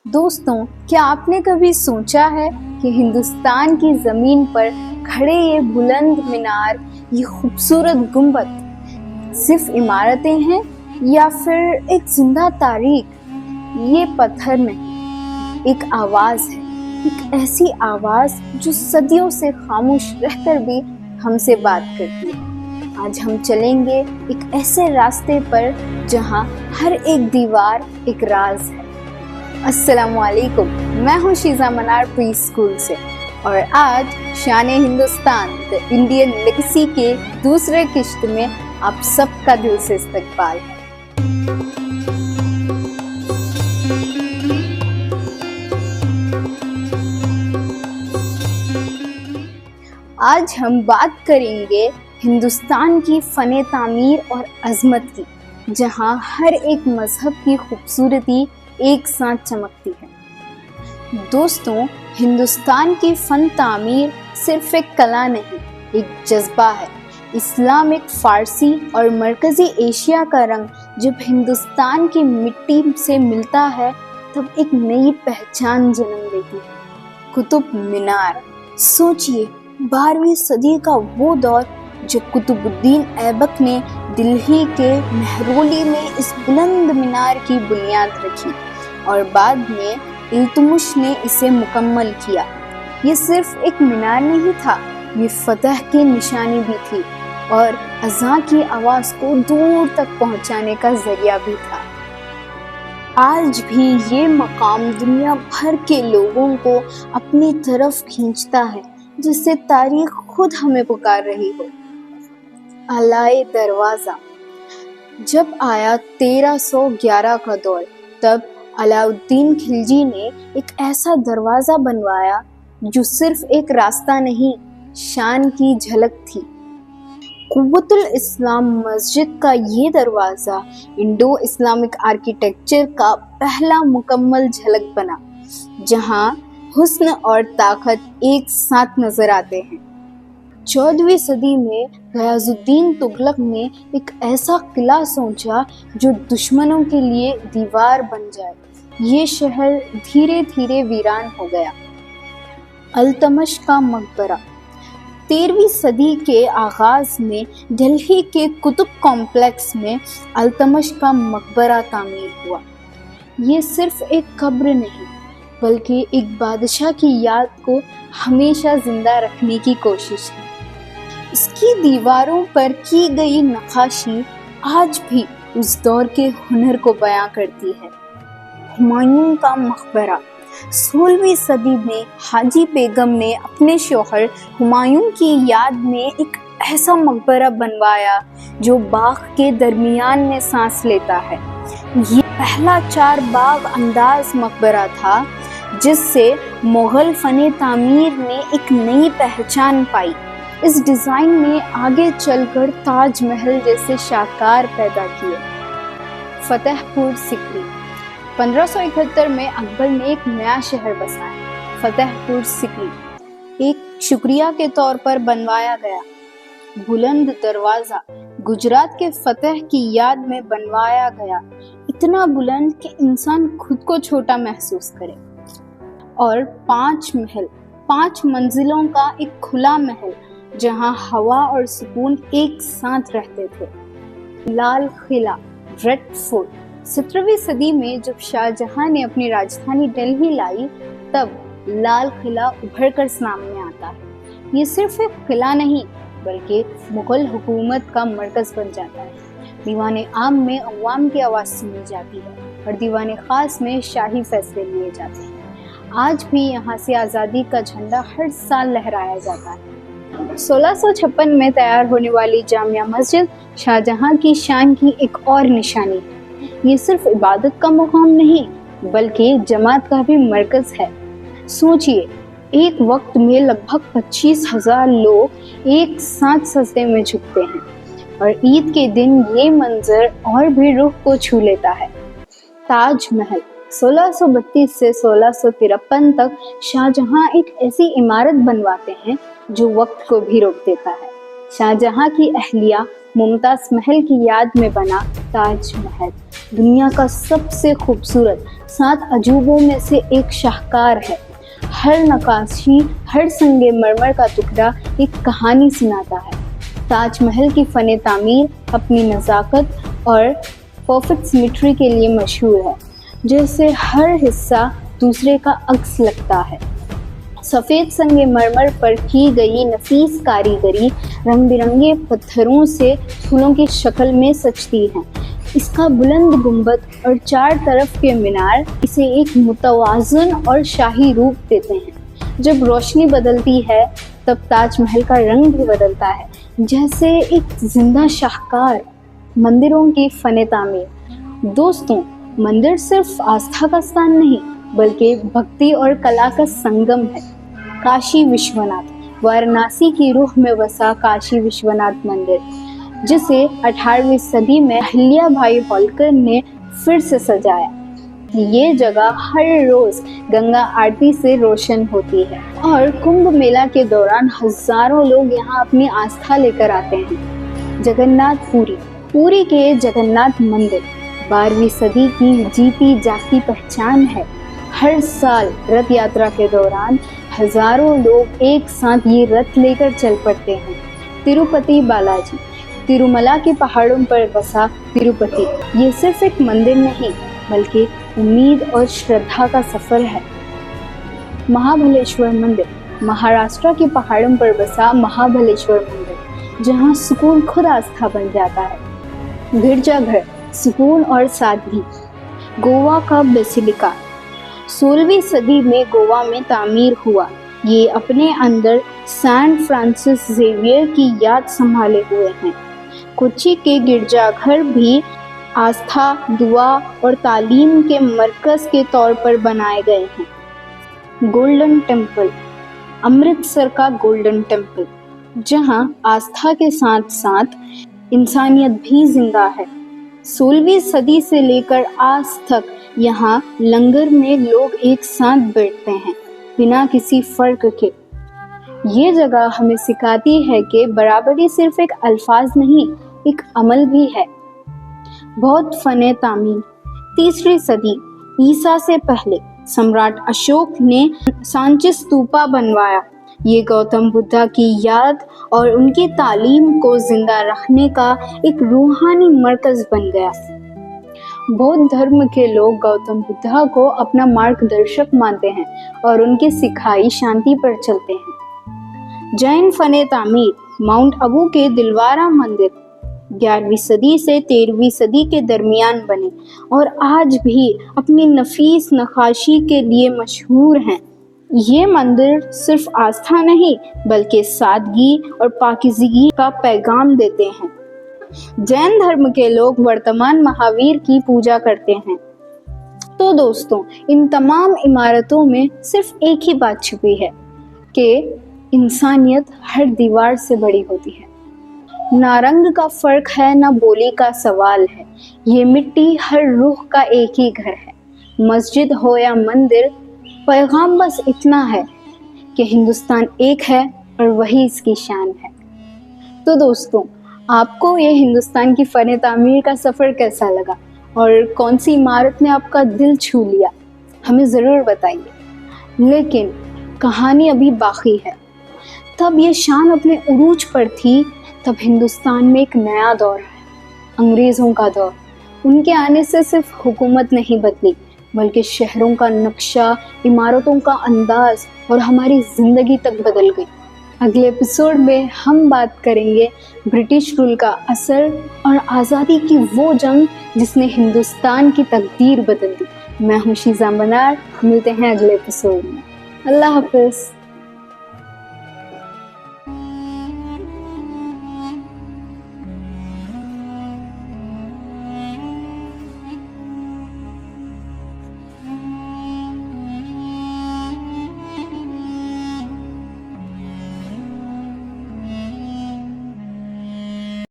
دوستوں، کیا آپ نے کبھی سوچا ہے کہ ہندوستان کی زمین پر کھڑے یہ بلند مینار، یہ خوبصورت گنبد صرف عمارتیں ہیں یا پھر ایک زندہ تاریخ؟ یہ پتھر نہیں، ایک آواز ہے، ایک ایسی آواز جو صدیوں سے خاموش رہ کر بھی ہم سے بات کرتی ہے۔ آج ہم چلیں گے ایک ایسے راستے پر جہاں ہر ایک دیوار ایک راز ہے۔ السلام علیکم، میں ہوں شیزا منار پری اسکول سے، اور آج شان ہندوستان دی انڈین لیگیسی کے دوسرے قسط میں آپ سب کا دل سے استقبال ہے۔ آج ہم بات کریں گے ہندوستان کی فن تعمیر اور عظمت کی، جہاں ہر ایک مذہب کی خوبصورتی ایک ساتھ چمکتی ہے۔ دوستوں، ہندوستان کی فن تعمیر صرف ایک کلا نہیں، ایک جذبہ ہے۔ اسلام، ایک فارسی اور مرکزی ایشیا کا رنگ جب ہندوستان کی مٹی سے ملتا ہے تب ایک نئی پہچان جنم لیتی ہے۔ قطب مینار، سوچئے 12ویں صدی کا وہ دور جب قطب الدین ایبک نے دلہی کے مہرولی میں اس بلند مینار کی بنیاد رکھی اور بعد میں التمش نے اسے مکمل کیا۔ یہ صرف ایک مینار نہیں تھا، یہ فتح کی نشانی بھی تھی اور اذان کی آواز کو دور تک پہنچانے کا ذریعہ بھی تھا۔ آج بھی یہ مقام دنیا بھر کے لوگوں کو اپنی طرف کھینچتا ہے، جس سے تاریخ خود ہمیں پکار رہی ہو۔ اعلی دروازہ، جب آیا 1311 کا دور، تب علاء الدین خلجی نے ایک ایسا دروازہ بنوایا جو صرف ایک راستہ نہیں، شان کی جھلک تھی۔ قوت الاسلام مسجد کا یہ دروازہ انڈو اسلامک آرکیٹیکچر کا پہلا مکمل جھلک بنا، جہاں حسن اور طاقت ایک ساتھ نظر آتے ہیں۔ 14ویں صدی میں غیاث الدین تغلق نے ایک ایسا قلعہ سوچا جو دشمنوں کے لیے دیوار بن جائے۔ یہ شہر دھیرے دھیرے ویران ہو گیا۔ التمش کا مقبرہ، 13ویں صدی کے آغاز میں دلہی کے قطب کمپلیکس میں التمش کا مقبرہ تعمیر ہوا۔ یہ صرف ایک قبر نہیں بلکہ ایک بادشاہ کی یاد کو ہمیشہ زندہ رکھنے کی کوشش ہے۔ اس کی دیواروں پر کی گئی نقاشی آج بھی اس دور کے ہنر کو بیان کرتی ہے۔ ہمایوں کا مقبرہ، 16ویں صدی میں حاجی بیگم نے اپنے شوہر ہمایوں کی یاد میں ایک ایسا مقبرہ بنوایا جو باغ کے درمیان میں سانس لیتا ہے۔ یہ پہلا 4 باغ انداز مقبرہ تھا جس سے مغل فن تعمیر نے ایک نئی پہچان پائی۔ اس ڈیزائن نے آگے چل کر تاج محل جیسے شاہکار پیدا کیے۔ فتح پور سکری، 1571 میں اکبر نے ایک نیا شہر بسایا، فتح پور سکری، ایک شکریہ کے طور پر بنوایا گیا۔ بلند دروازہ، گجرات کے فتح کی یاد میں بنوایا گیا، اتنا بلند کہ انسان خود کو چھوٹا محسوس کرے۔ اور 5 محل، 5 منزلوں کا ایک کھلا محل جہاں ہوا اور سکون ایک ساتھ رہتے تھے۔ لال قلعہ، ریڈ فورٹ، 17ویں صدی میں جب شاہ جہاں نے اپنی راجدھانی دلہی لائی تب لال قلعہ ابھر کر سامنے آتا ہے۔ یہ صرف ایک قلعہ نہیں بلکہ مغل حکومت کا مرکز بن جاتا ہے۔ دیوان عام میں عوام کی آواز سنی جاتی ہے اور دیوان خاص میں شاہی فیصلے لیے جاتے ہیں۔ آج بھی یہاں سے آزادی کا جھنڈا ہر سال لہرایا جاتا ہے۔ 1656 میں تیار ہونے والی جامع مسجد شاہجہاں کی شان کی ایک اور نشانی ہے۔ یہ صرف عبادت کا مقام نہیں بلکہ جماعت کا بھی مرکز ہے۔ سوچئے، ایک وقت میں لگ بھگ 25,000 لوگ ایک ساتھ سجدے میں جھکتے ہیں، اور عید کے دن یہ منظر اور بھی روح کو چھو لیتا ہے۔ تاج محل، 1632 سے 1653 تک شاہجہاں ایک ایسی عمارت بنواتے ہیں جو وقت کو بھی روک دیتا ہے۔ شاہجہاں کی اہلیہ मुमताज महल की याद में बना ताज महल दुनिया का सबसे खूबसूरत 7 अजूबों में से एक शाहकार है। हर नक्काशी, हर संगमरमर का टुकड़ा एक कहानी सुनाता है। ताजमहल की फन तामीर अपनी नज़ाकत और परफेक्ट सिमेट्री के लिए मशहूर है, जैसे हर हिस्सा दूसरे का अक्स लगता है। सफ़ेद संगमरमर पर की गई नफीस कारीगरी रंग बिरंगे पत्थरों से फूलों की शक्ल में सजती है। इसका बुलंद गुंबद और 4 तरफ के मीनार इसे एक मुतवाज़न और शाही रूप देते हैं। जब रोशनी बदलती है तब ताजमहल का रंग भी बदलता है, जैसे एक जिंदा शाहकार। मंदिरों की फन तामीर। दोस्तों, मंदिर सिर्फ आस्था का स्थान नहीं बल्कि भक्ति और कला का संगम है। काशी विश्वनाथ, वाराणसी की रूह में बसा काशी विश्वनाथ मंदिर, जिसे 18वीं सदी में अहिल्याबाई होलकर ने फिर से सजाया। ये जगह हर रोज गंगा आरती से रोशन होती है और कुंभ मेला के दौरान हजारों लोग यहाँ अपनी आस्था लेकर आते हैं। जगन्नाथ पुरी के जगन्नाथ मंदिर 12वीं सदी की जीती जागती पहचान है। हर साल रथ यात्रा के दौरान हजारों लोग एक साथ ये रथ लेकर चल पड़ते हैं। तिरुपति बालाजी, तिरुमला के पहाड़ों पर बसा तिरुपति, ये सिर्फ एक मंदिर नहीं बल्कि उम्मीद और श्रद्धा का सफर है। महाबलेश्वर मंदिर, महाराष्ट्र के पहाड़ों पर बसा महाबलेश्वर मंदिर, जहाँ सुकून खुद आस्था बन जाता है। गिरजाघर, सुकून और सादगी। गोवा का बेसिलिका 16वीं सदी में गोवा में तामीर हुआ। ये अपने अंदर सैंट फ्रांसिस जेवियर की याद संभाले हुए हैं। कोच्चि के गिरजाघर भी आस्था, दुआ और तालीम के मरकज के तौर पर बनाए गए हैं। गोल्डन टेम्पल, अमृतसर का गोल्डन टेम्पल, जहां आस्था के साथ साथ इंसानियत भी जिंदा है। 16वीं सदी से लेकर आज तक यहाँ लंगर में लोग एक साथ बैठते हैं बिना किसी फर्क के। ये जगह हमें सिखाती है कि बराबरी सिर्फ एक अल्फाज नहीं, एक अमल भी है। बौद्ध फन तामीर। 3री सदी ईसा से पहले सम्राट अशोक ने सांची स्तूपा बनवाया। ये गौतम बुद्धा की याद और उनकी तालीम को जिंदा रखने का एक रूहानी मरकज बन गया। बौद्ध धर्म के लोग गौतम बुद्धा को अपना मार्गदर्शक मानते हैं और उनकी सिखाई शांति पर चलते हैं। जैन फन तामीर। माउंट अबू के दिलवारा मंदिर 11वीं सदी से 13वीं सदी के दरमियान बने और आज भी अपनी नफीस नक्काशी के लिए मशहूर हैं। ये मंदिर सिर्फ आस्था नहीं बल्कि सादगी और पाकीज़गी का पैगाम देते हैं। जैन धर्म के लोग वर्तमान महावीर की पूजा करते हैं। तो दोस्तों, इन तमाम इमारतों में सिर्फ एक ही बात छुपी है कि इंसानियत हर दीवार से बड़ी होती है। ना रंग का फर्क है, ना बोली का सवाल है। ये मिट्टी हर रूह का एक ही घर है। मस्जिद हो या मंदिर, पैगाम बस इतना है कि हिंदुस्तान एक है और वही इसकी शान है। तो दोस्तों, आपको ये हिंदुस्तान की फन तामीर का सफ़र कैसा लगा और कौन सी इमारत ने आपका दिल छू लिया, हमें ज़रूर बताइए। लेकिन कहानी अभी बाकी है। तब ये शान अपने उरूज पर थी, तब हिंदुस्तान में एक नया दौर है, अंग्रेज़ों का दौर। उनके आने से सिर्फ हुकूमत नहीं बदली बल्कि शहरों का नक्शा, इमारतों का अंदाज और हमारी ज़िंदगी तक बदल गई। अगले एपिसोड में हम बात करेंगे ब्रिटिश रूल का असर और आज़ादी की वो जंग जिसने हिंदुस्तान की तकदीर बदल दी। मैं हूँ शीज़ा मनार, मिलते हैं अगले एपिसोड में। अल्लाह हाफ़िज़।